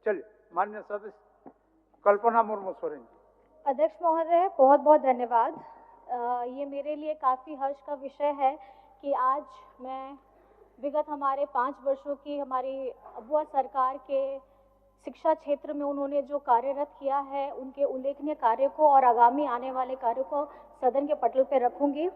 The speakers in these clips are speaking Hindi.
चलिए माननीय सदस्य कल्पना मुर्मू सोरेन जी। अध्यक्ष महोदय, बहुत बहुत धन्यवाद। ये मेरे लिए काफ़ी हर्ष का विषय है कि आज मैं विगत हमारे 5 वर्षों की हमारी अबुआ सरकार के शिक्षा क्षेत्र में उन्होंने जो कार्यरत किया है, उनके उल्लेखनीय कार्य को और आगामी आने वाले कार्यों को सदन के पटल पर रखूंगी।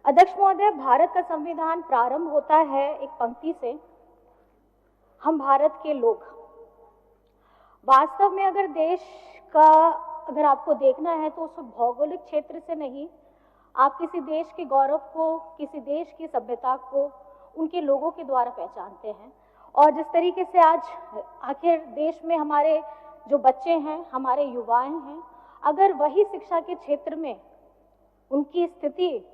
अध्यक्ष महोदय, भारत का संविधान प्रारंभ होता है एक पंक्ति से, हम भारत के लोग। वास्तव में अगर देश का अगर आपको देखना है तो उस भौगोलिक क्षेत्र से नहीं, आप किसी देश के गौरव को, किसी देश की सभ्यता को उनके लोगों के द्वारा पहचानते हैं। और जिस तरीके से आज आखिर देश में हमारे जो बच्चे हैं, हमारे युवाएं हैं, अगर वही शिक्षा के क्षेत्र में उनकी स्थिति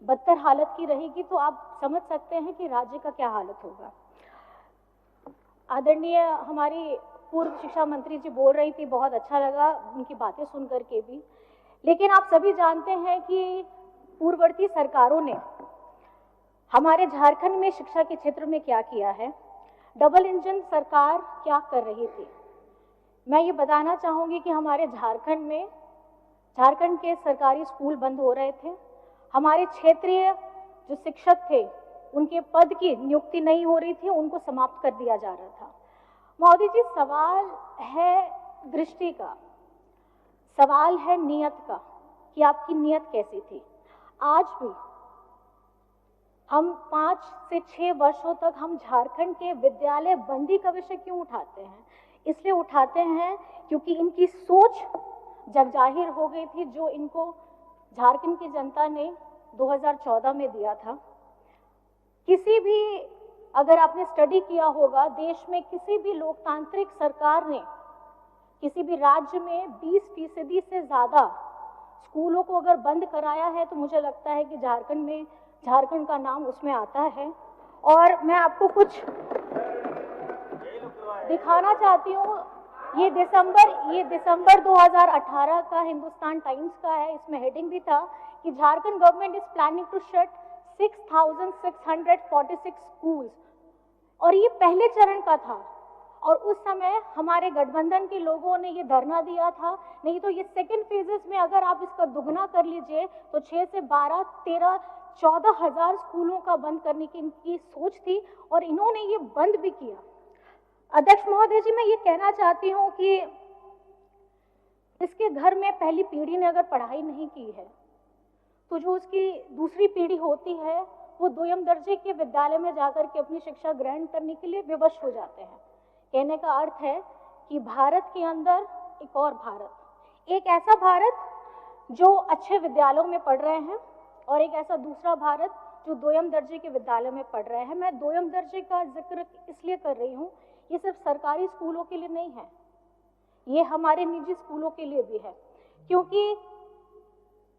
बदतर हालत की रहेगी तो आप समझ सकते हैं कि राज्य का क्या हालत होगा। आदरणीय हमारी पूर्व शिक्षा मंत्री जी बोल रही थी, बहुत अच्छा लगा उनकी बातें सुन करके भी। लेकिन आप सभी जानते हैं कि पूर्ववर्ती सरकारों ने हमारे झारखंड में शिक्षा के क्षेत्र में क्या किया है, डबल इंजन सरकार क्या कर रही थी। मैं ये बताना चाहूँगी कि हमारे झारखंड के सरकारी स्कूल बंद हो रहे थे। हमारे क्षेत्रीय जो शिक्षक थे उनके पद की नियुक्ति नहीं हो रही थी, उनको समाप्त कर दिया जा रहा था। महोदय जी, सवाल है दृष्टि का, सवाल है नियत का कि आपकी नियत कैसी थी। आज भी हम 5 से 6 वर्षों तक हम झारखंड के विद्यालय बंदी का विषय क्यों उठाते हैं? इसलिए उठाते हैं क्योंकि इनकी सोच जगजाहिर हो गई थी, जो इनको झारखंड की जनता ने 2014 में दिया था। किसी भी अगर आपने स्टडी किया होगा, देश में किसी भी लोकतांत्रिक सरकार ने किसी भी राज्य में 20% से ज़्यादा स्कूलों को अगर बंद कराया है तो मुझे लगता है कि झारखंड का नाम उसमें आता है। और मैं आपको कुछ दिखाना चाहती हूँ। ये दिसंबर 2018 का हिंदुस्तान टाइम्स का है। इसमें हेडिंग भी था कि Jharkhand government is planning to shut 6,646 schools. और ये पहले चरण का था और उस समय हमारे गठबंधन के लोगों ने ये धरना दिया था। नहीं तो ये सेकेंड फेजेस में अगर आप इसका दुगना कर लीजिए तो 6 से 12, 13, 14 हजार स्कूलों का बंद करने की इनकी सोच थी और इन्होंने ये बंद भी किया। अध्यक्ष महोदय जी, मैं ये कहना चाहती हूँ कि इसके घर में पहली पीढ़ी ने अगर पढ़ाई नहीं की है तो जो उसकी दूसरी पीढ़ी होती है वो दोयम दर्जे के विद्यालय में जाकर के अपनी शिक्षा ग्रहण करने के लिए विवश हो जाते हैं। कहने का अर्थ है कि भारत के अंदर एक और भारत, एक ऐसा भारत जो अच्छे विद्यालयों में पढ़ रहे हैं और एक ऐसा दूसरा भारत जो दोयम दर्जे के विद्यालय में पढ़ रहे हैं। मैं दोयम दर्जे का जिक्र इसलिए कर रही हूँ, ये सिर्फ सरकारी स्कूलों के लिए नहीं है, ये हमारे निजी स्कूलों के लिए भी है। क्योंकि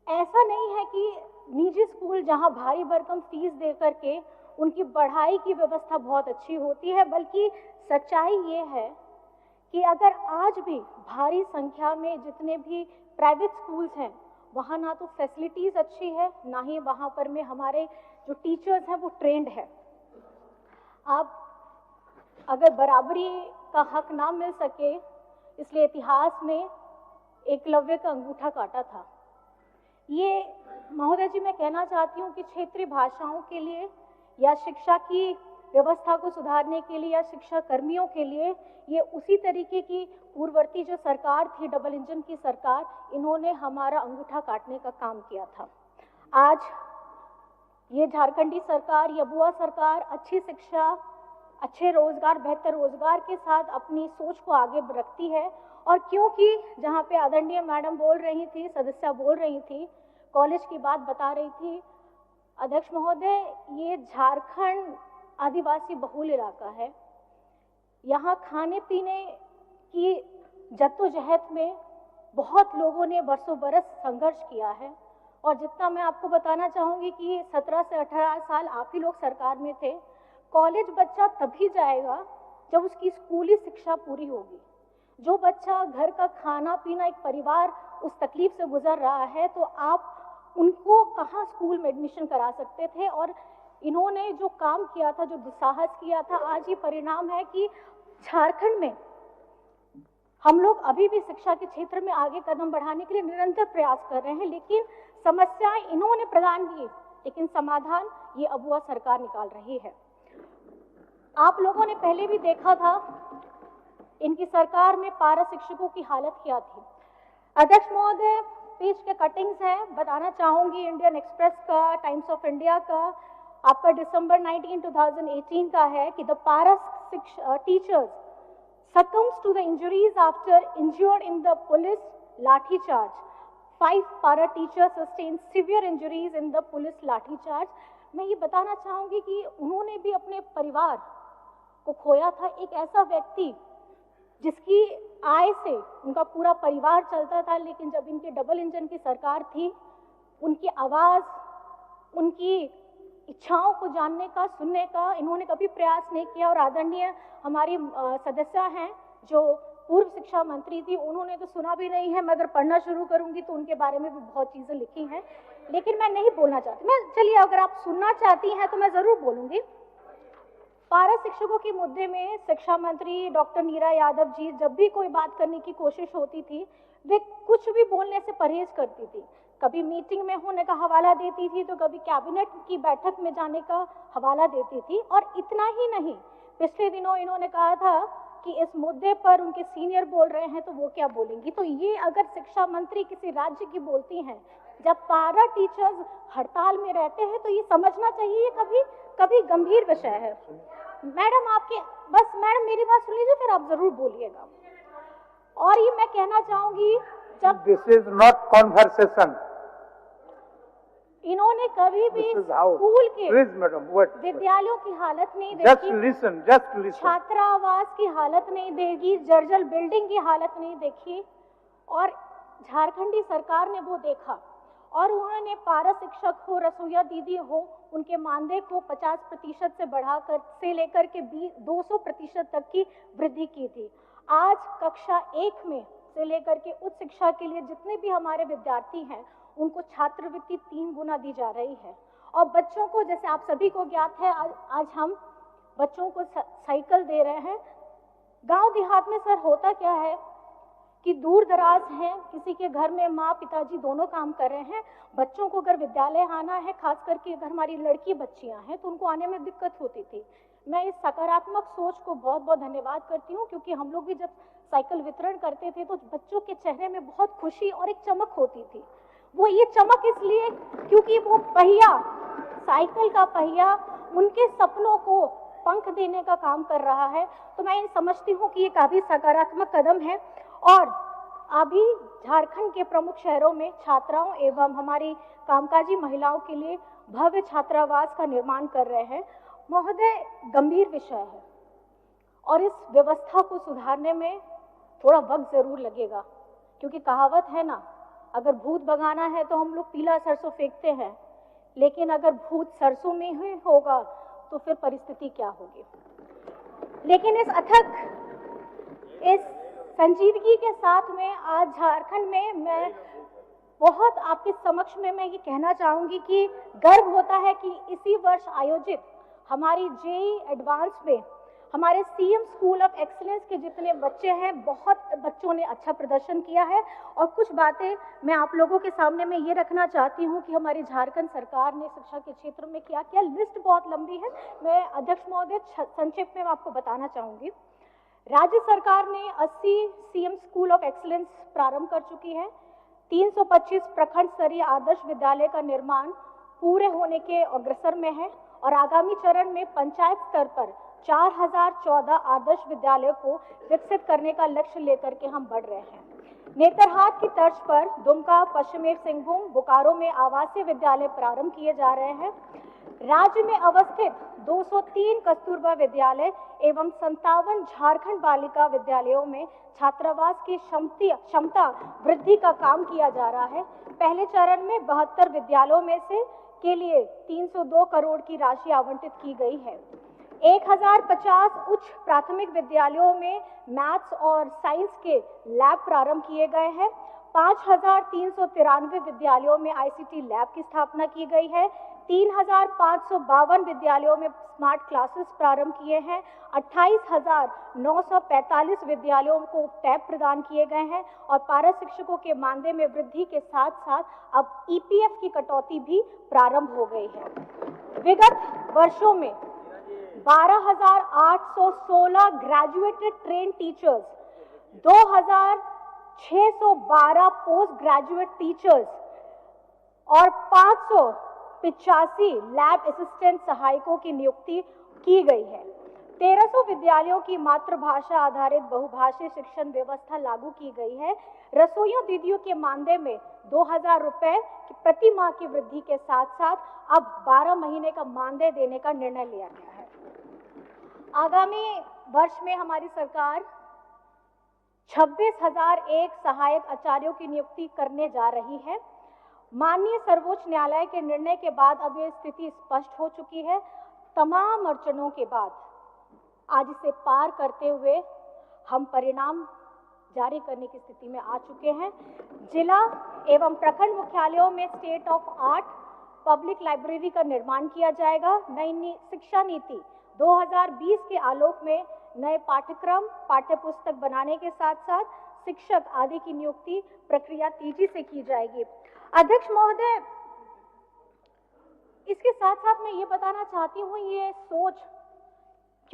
ऐसा नहीं है कि निजी स्कूल जहां भारी भरकम फीस दे करके उनकी पढ़ाई की व्यवस्था बहुत अच्छी होती है, बल्कि सच्चाई ये है कि अगर आज भी भारी संख्या में जितने भी प्राइवेट स्कूल्स हैं वहाँ ना तो फैसिलिटीज़ अच्छी है, ना ही वहाँ पर में हमारे जो टीचर्स हैं वो ट्रेंड है। आप अगर बराबरी का हक ना मिल सके, इसलिए इतिहास में एकलव्य का अंगूठा काटा था। ये महोदय जी, मैं कहना चाहती हूँ कि क्षेत्रीय भाषाओं के लिए या शिक्षा की व्यवस्था को सुधारने के लिए या शिक्षा कर्मियों के लिए ये उसी तरीके की पूर्ववर्ती जो सरकार थी, डबल इंजन की सरकार, इन्होंने हमारा अंगूठा काटने का काम किया था। आज ये झारखंडी सरकार, ये बुआ सरकार अच्छी शिक्षा, अच्छे रोजगार, बेहतर रोजगार के साथ अपनी सोच को आगे रखती है। और क्योंकि जहाँ पे आदरणीय मैडम बोल रही थी, सदस्या बोल रही थी, कॉलेज की बात बता रही थी, अध्यक्ष महोदय, ये झारखंड आदिवासी बहुल इलाका है। यहाँ खाने पीने की जद्दोजहद में बहुत लोगों ने बरसों बरस संघर्ष किया है। और जितना मैं आपको बताना चाहूँगी कि 17 से 18 साल आप ही लोग सरकार में थे। कॉलेज बच्चा तभी जाएगा जब उसकी स्कूली शिक्षा पूरी होगी। जो बच्चा घर का खाना पीना, एक परिवार उस तकलीफ से गुजर रहा है, तो आप उनको कहाँ स्कूल में एडमिशन करा सकते थे। और इन्होंने जो काम किया था, जो दुस्साहस किया था, आज ये परिणाम है कि झारखंड में हम लोग अभी भी शिक्षा के क्षेत्र में आगे कदम बढ़ाने के लिए निरंतर प्रयास कर रहे हैं, लेकिन समस्याएं इन्होंने प्रदान की, लेकिन समाधान ये अबुआ सरकार निकाल रही है। आप लोगों ने पहले भी देखा था इनकी सरकार में पारा शिक्षकों की हालत क्या थी। अध्यक्ष महोदय, पेज के कटिंग्स हैं, बताना चाहूंगी इंडियन एक्सप्रेस का, टाइम्स ऑफ इंडिया का, आपका दिसंबर 19, 2018 का है कि द पारा teachers succumbs to the injuries after injured in the police lathi charge. 5 para teachers sustained severe injuries in the police lathi charge. मैं ये बताना चाहूंगी कि उन्होंने भी अपने परिवार को खोया था। एक ऐसा व्यक्ति जिसकी आय से उनका पूरा परिवार चलता था, लेकिन जब इनके डबल इंजन की सरकार थी, उनकी आवाज, उनकी इच्छाओं को जानने का, सुनने का इन्होंने कभी प्रयास नहीं किया। और आदरणीय हमारी सदस्य हैं जो पूर्व शिक्षा मंत्री थी, उन्होंने तो सुना भी नहीं है। मैं अगर पढ़ना शुरू करूंगी तो उनके बारे में भी बहुत चीजें लिखी हैं, लेकिन मैं नहीं बोलना चाहती। मैं चलिए, अगर आप सुनना चाहती हैं तो मैं जरूर बोलूंगी। पारा शिक्षकों के मुद्दे में शिक्षा मंत्री डॉक्टर नीरा यादव जी जब भी कोई बात करने की कोशिश होती थी, वे कुछ भी बोलने से परहेज करती थी। कभी मीटिंग में होने का हवाला देती थी, तो कभी कैबिनेट की बैठक में जाने का हवाला देती थी। और इतना ही नहीं, पिछले दिनों इन्होंने कहा था कि इस मुद्दे पर उनके सीनियर बोल रहे हैं तो वो क्या बोलेंगी। तो ये अगर शिक्षा मंत्री किसी राज्य की बोलती हैं, जब पारा टीचर्स हड़ताल में रहते हैं, तो ये समझना चाहिए कभी गंभीर विषय है। मैडम मैडम मेरी बात सुन लीजिए, फिर आप जरूर बोलिएगा। और ये मैं कहना चाहूंगी, जब दिस इज नॉट कॉन्वर्सेशन, इन्होंने कभी भी स्कूल के विद्यालयों की हालत नहीं देखी, जस्ट लिसन, छात्रावास की हालत नहीं देखी, जर्जर बिल्डिंग की हालत नहीं देखी, और झारखंडी सरकार ने वो देखा। और उन्होंने पारा शिक्षक हो, रसोईया दीदी हो, उनके मानदेय को 50% से बढ़ाकर से लेकर के 200% तक की वृद्धि की थी। आज कक्षा 1 में से लेकर के उच्च शिक्षा के लिए जितने भी हमारे विद्यार्थी हैं, उनको छात्रवृत्ति 3 गुना दी जा रही है। और बच्चों को, जैसे आप सभी को ज्ञात है, आज हम बच्चों को साइकिल दे रहे हैं। गांव देहात में सर होता क्या है कि दूर दराज हैं, किसी के घर में माँ पिताजी दोनों काम कर रहे हैं, बच्चों को अगर विद्यालय आना है, खास करके अगर हमारी लड़की बच्चियां हैं, तो उनको आने में दिक्कत होती थी। मैं इस सकारात्मक सोच को बहुत बहुत धन्यवाद करती हूँ, क्योंकि हम लोग भी जब साइकिल वितरण करते थे तो बच्चों के चेहरे में बहुत खुशी और एक चमक होती थी। वो ये चमक इसलिए क्योंकि वो पहिया, साइकिल का पहिया, उनके सपनों को पंख देने का काम कर रहा है। तो मैं समझती हूँ कि ये काफी सकारात्मक कदम है। और अभी झारखंड के प्रमुख शहरों में छात्राओं एवं हमारी कामकाजी महिलाओं के लिए भव्य छात्रावास का निर्माण कर रहे हैं। महोदय, गंभीर विषय है और इस व्यवस्था को सुधारने में थोड़ा वक्त जरूर लगेगा, क्योंकि कहावत है ना, अगर भूत भगाना है तो हम लोग पीला सरसों फेंकते हैं, लेकिन अगर भूत सरसों में ही होगा तो फिर परिस्थिति क्या होगी। लेकिन इस संजीदगी के साथ में आज झारखंड में मैं बहुत आपके समक्ष में मैं ये कहना चाहूंगी कि गर्व होता है कि इसी वर्ष आयोजित हमारी जेईई एडवांस में हमारे सीएम स्कूल ऑफ एक्सीलेंस के जितने बच्चे हैं, बहुत बच्चों ने अच्छा प्रदर्शन किया है। और कुछ बातें मैं आप लोगों के सामने में ये रखना चाहती हूँ कि हमारी झारखंड सरकार ने शिक्षा के क्षेत्र में क्या किया। लिस्ट बहुत लंबी है, मैं अध्यक्ष महोदय संक्षेप में आपको बताना चाहूंगी। राज्य सरकार ने 80 सीएम स्कूल ऑफ एक्सीलेंस प्रारंभ कर चुकी है। 325 प्रखंड स्तरीय आदर्श विद्यालय का निर्माण पूरे होने के अग्रसर में है और आगामी चरण में पंचायत स्तर पर 4014 आदर्श विद्यालय को विकसित करने का लक्ष्य लेकर के हम बढ़ रहे हैं। नेतरहाट की तर्ज पर दुमका, पश्चिमी सिंहभूम, बोकारो में आवासीय विद्यालय प्रारंभ किए जा रहे हैं। राज्य में अवस्थित 203 कस्तूरबा विद्यालय एवं 57 झारखंड बालिका विद्यालयों में छात्रावास की क्षमता वृद्धि का काम किया जा रहा है। पहले चरण में 72 विद्यालयों में से के लिए 302 करोड़ की राशि आवंटित की गई है। 1050 उच्च प्राथमिक विद्यालयों में मैथ्स और साइंस के लैब प्रारंभ किए गए हैं। 5393 विद्यालयों में आईसीटी लैब की स्थापना की गई है। 3,552 विद्यालयों में स्मार्ट क्लासेस प्रारंभ किए हैं। 28,945 विद्यालयों को टैब प्रदान किए गए हैं और पारा शिक्षकों के मानदेय में वृद्धि के साथ साथ अब ईपीएफ की कटौती भी प्रारंभ हो गई है। विगत वर्षों में 12,816 graduated train teachers, 2,612 post graduate teachers और 585 लैब असिस्टेंट सहायकों की नियुक्ति की गई है। 1300 विद्यालयों की मातृभाषा आधारित बहुभाषीय शिक्षण व्यवस्था लागू की गई है। रसोइयों दीदियों के मानदेय में 2,000 रुपए की प्रति माह की वृद्धि के साथ साथ अब 12 महीने का मानदेय देने का निर्णय लिया गया है। आगामी वर्ष में हमारी सरकार 26,001 सहायक आचार्यों की नियुक्ति करने जा रही है। माननीय सर्वोच्च न्यायालय के निर्णय के बाद अब ये स्थिति स्पष्ट हो चुकी है। तमाम अड़चनों के बाद आज इसे पार करते हुए हम परिणाम जारी करने की स्थिति में आ चुके हैं। जिला एवं प्रखंड मुख्यालयों में state of art public library का निर्माण किया जाएगा। नई शिक्षा नीति 2020 के आलोक में नए पाठ्यक्रम, पाठ्य पुस्तक बनाने के साथ साथ शिक्षक आदि की नियुक्ति प्रक्रिया तेजी से की जाएगी। अध्यक्ष महोदय, इसके साथ साथ मैं ये बताना चाहती हूँ, ये सोच,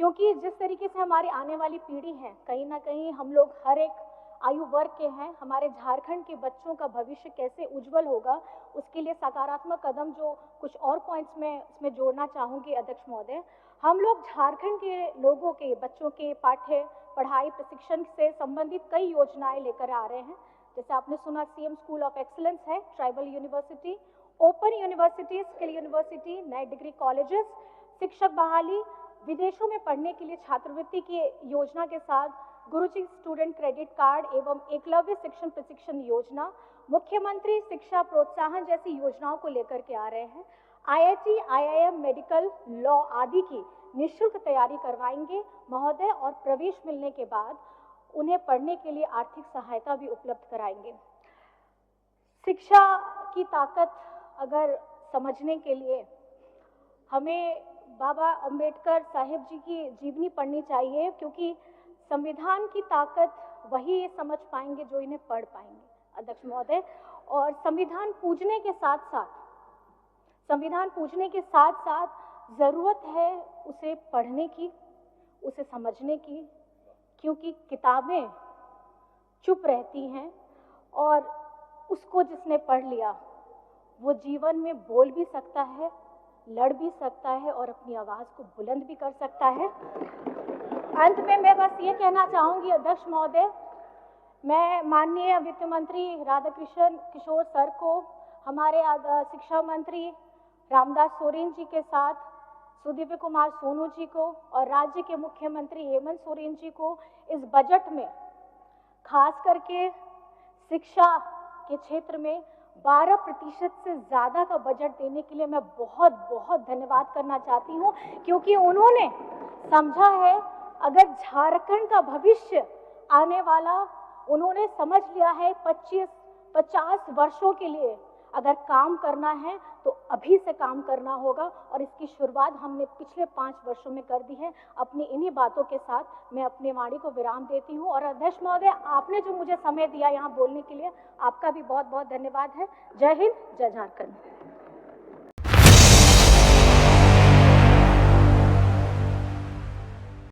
क्योंकि जिस तरीके से हमारी आने वाली पीढ़ी है, कहीं ना कहीं हम लोग हर एक आयु वर्ग के हैं, हमारे झारखंड के बच्चों का भविष्य कैसे उज्जवल होगा, उसके लिए सकारात्मक कदम जो कुछ और पॉइंट्स में इसमें जोड़ना चाहूँगी अध्यक्ष महोदय। हम लोग झारखंड के लोगों के बच्चों के पाठ्य पढ़ाई प्रशिक्षण से संबंधित कई योजनाएं लेकर आ रहे हैं। जैसे आपने सुना सीएम स्कूल ऑफ एक्सीलेंस है, tribal university, open university, skill university, नए डिग्री कॉलेजेस, शिक्षक बहाली, विदेशों में पढ़ने के लिए छात्रवृत्ति की योजना के साथ गुरुजी स्टूडेंट क्रेडिट कार्ड एवं एकलव्य शिक्षण प्रशिक्षण योजना, मुख्यमंत्री शिक्षा प्रोत्साहन जैसी योजनाओं को लेकर के आ रहे हैं। आईआईटी, आईआईएम, मेडिकल, लॉ आदि की निःशुल्क तैयारी करवाएंगे महोदय और प्रवेश मिलने के बाद उन्हें पढ़ने के लिए आर्थिक सहायता भी उपलब्ध कराएंगे। शिक्षा की ताकत अगर समझने के लिए हमें बाबा अंबेडकर साहिब जी की जीवनी पढ़नी चाहिए, क्योंकि संविधान की ताकत वही समझ पाएंगे जो इन्हें पढ़ पाएंगे अध्यक्ष महोदय। और संविधान पूजने के साथ साथ जरूरत है उसे पढ़ने की, उसे समझने की, क्योंकि किताबें चुप रहती हैं और उसको जिसने पढ़ लिया वो जीवन में बोल भी सकता है, लड़ भी सकता है और अपनी आवाज को बुलंद भी कर सकता है। अंत में मैं बस ये कहना चाहूंगी अध्यक्ष महोदय, मैं माननीय वित्त मंत्री राधाकृष्ण किशोर सर को, हमारे शिक्षा मंत्री रामदास सोरेन जी के साथ सुदिव्य कुमार सोनू जी को और राज्य के मुख्यमंत्री हेमंत सोरेन जी को इस बजट में खास करके शिक्षा के क्षेत्र में 12% से ज्यादा का बजट देने के लिए मैं बहुत बहुत धन्यवाद करना चाहती हूँ, क्योंकि उन्होंने समझा है अगर झारखंड का भविष्य आने वाला, उन्होंने समझ लिया है 25-50 वर्षों के लिए अगर काम करना है तो अभी से काम करना होगा और इसकी शुरुआत हमने पिछले 5 वर्षों में कर दी है। अपनी इन्हीं बातों के साथ मैं अपनी वाणी को विराम देती हूँ और अध्यक्ष महोदय, आपने जो मुझे समय दिया यहाँ बोलने के लिए, आपका भी बहुत बहुत धन्यवाद है। जय हिंद, जय झारखंड।